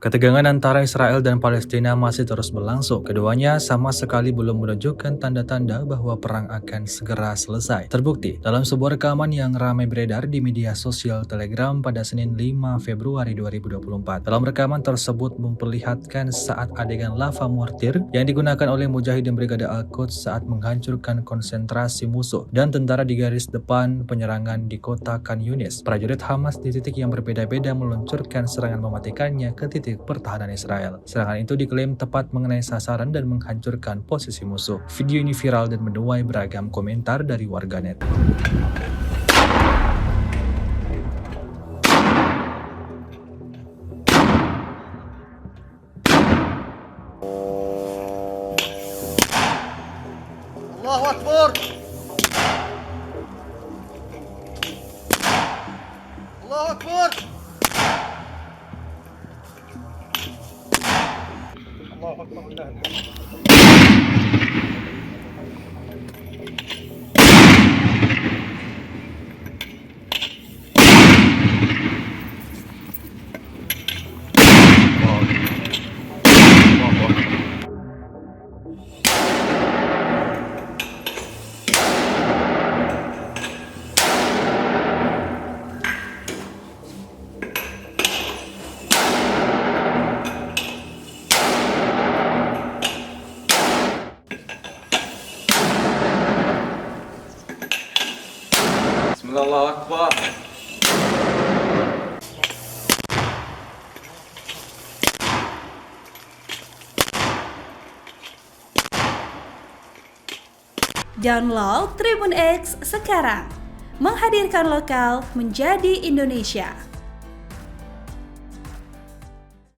Ketegangan antara Israel dan Palestina masih terus berlangsung. Keduanya sama sekali belum menunjukkan tanda-tanda bahwa perang akan segera selesai. Terbukti dalam sebuah rekaman yang ramai beredar di media sosial Telegram pada Senin 5 Februari 2024. Dalam rekaman tersebut memperlihatkan saat adegan lava mortir yang digunakan oleh Mujahidin Brigade Al-Quds saat menghancurkan konsentrasi musuh dan tentara di garis depan penyerangan di kota Khan Yunis. Prajurit Hamas di titik yang berbeda-beda meluncurkan serangan mematikannya ke titik pertahanan Israel. Serangan itu diklaim tepat mengenai sasaran dan menghancurkan posisi musuh. Video ini viral dan menuai beragam komentar dari warganet. Allahu Akbar. Allahu Akbar. Allahu Akbar. Allahu Akbar. Download Tribun X sekarang, menghadirkan lokal menjadi Indonesia.